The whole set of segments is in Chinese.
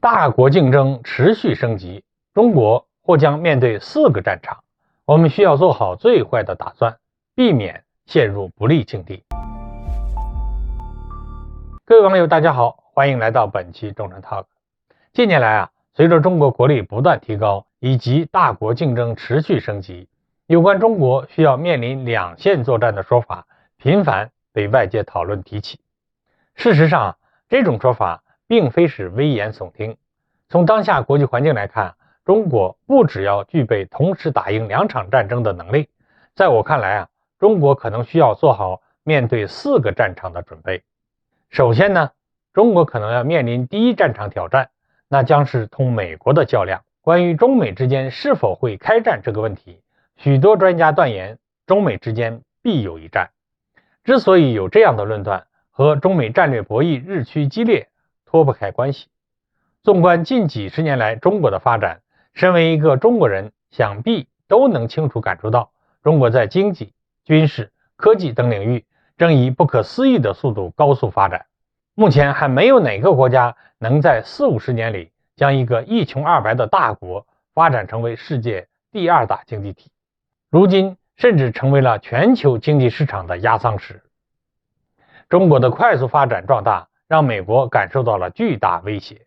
大国竞争持续升级，中国或将面对4个战场，我们需要做好最坏的打算，避免陷入不利境地。各位网友大家好，欢迎来到本期中证 Talk。 近年来随着中国国力不断提高，以及大国竞争持续升级，有关中国需要面临两线作战的说法频繁被外界讨论提起。事实上，这种说法并非是危言耸听。从当下国际环境来看，中国不只要具备同时打赢2场战争的能力，在我看来中国可能需要做好面对4个战场的准备。首先呢，中国可能要面临第一战场挑战，那将是同美国的较量。关于中美之间是否会开战这个问题，许多专家断言中美之间必有一战。之所以有这样的论断，和中美战略博弈日趋激烈脱不开关系。纵观近几十年来中国的发展，身为一个中国人，想必都能清楚感受到，中国在经济、军事、科技等领域正以不可思议的速度高速发展。目前还没有哪个国家能在40-50年里将一个一穷二白的大国发展成为世界第2大经济体，如今甚至成为了全球经济市场的压舱石。中国的快速发展壮大让美国感受到了巨大威胁。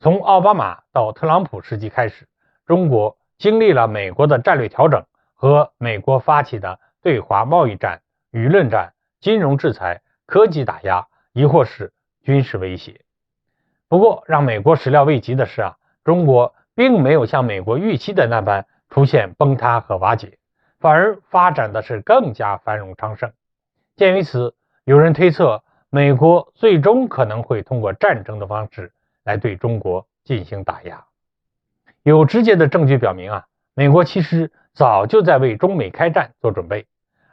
从奥巴马到特朗普时期开始，中国经历了美国的战略调整和美国发起的对华贸易战、舆论战、金融制裁、科技打压，亦或是军事威胁。不过让美国始料未及的是中国并没有像美国预期的那般出现崩塌和瓦解，反而发展的是更加繁荣昌盛。鉴于此，有人推测美国最终可能会通过战争的方式来对中国进行打压。有直接的证据表明美国其实早就在为中美开战做准备。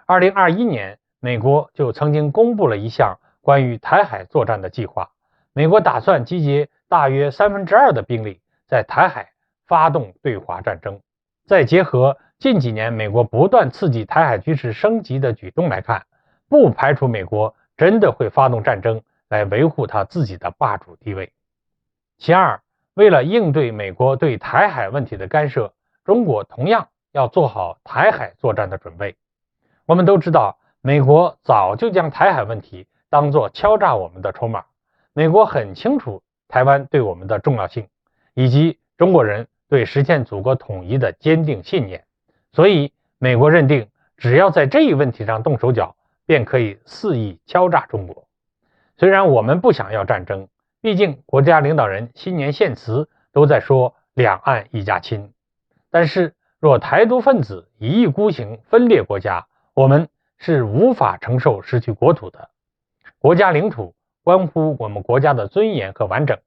2021年，美国就曾经公布了一项关于台海作战的计划，美国打算集结大约2/3的兵力在台海发动对华战争。再结合近几年美国不断刺激台海局势升级的举动来看，不排除美国真的会发动战争来维护他自己的霸主地位。其二，为了应对美国对台海问题的干涉，中国同样要做好台海作战的准备。我们都知道，美国早就将台海问题当作敲诈我们的筹码。美国很清楚台湾对我们的重要性，以及中国人对实现祖国统一的坚定信念，所以美国认定只要在这一问题上动手脚，便可以肆意敲诈中国。虽然我们不想要战争，毕竟国家领导人新年献词都在说两岸一家亲，但是若台独分子一意孤行分裂国家，我们是无法承受失去国土的。国家领土关乎我们国家的尊严和完整，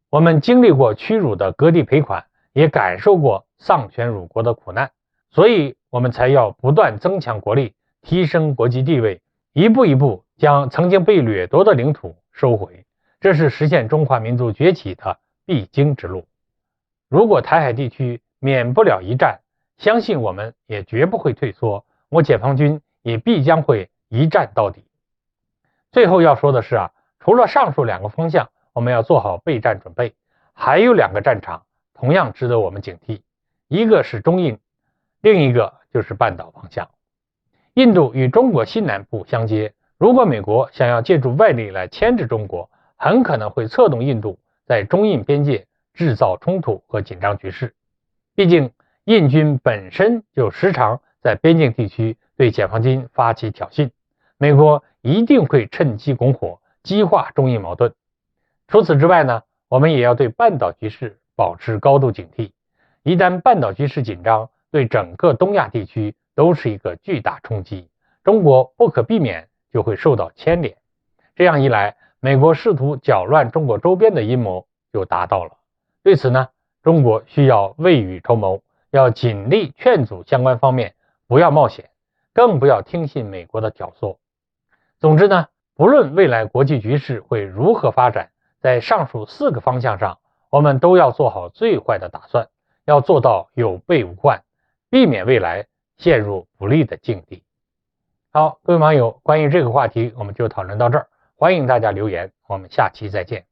我们经历过屈辱的割地赔款，也感受过丧权辱国的苦难，所以我们才要不断增强国力，提升国际地位，一步一步将曾经被掠夺的领土收回，这是实现中华民族崛起的必经之路。如果台海地区免不了一战，相信我们也绝不会退缩，我解放军也必将会一战到底。最后要说的是除了上述2个方向我们要做好备战准备，还有2个战场同样值得我们警惕，一个是中印，另一个就是半岛方向。印度与中国西南部相接，如果美国想要借助外力来牵制中国，很可能会策动印度在中印边界制造冲突和紧张局势。毕竟印军本身就时常在边境地区对解放军发起挑衅，美国一定会趁机拱火，激化中印矛盾。除此之外呢，我们也要对半岛局势保持高度警惕。一旦半岛局势紧张，对整个东亚地区都是一个巨大冲击，中国不可避免就会受到牵连。这样一来，美国试图搅乱中国周边的阴谋就达到了。对此呢，中国需要未雨绸缪，要尽力劝阻相关方面不要冒险，更不要听信美国的挑唆。总之呢，不论未来国际局势会如何发展，在上述4个方向上，我们都要做好最坏的打算，要做到有备无患，避免未来陷入不利的境地。好，各位网友，关于这个话题我们就讨论到这儿，欢迎大家留言，我们下期再见。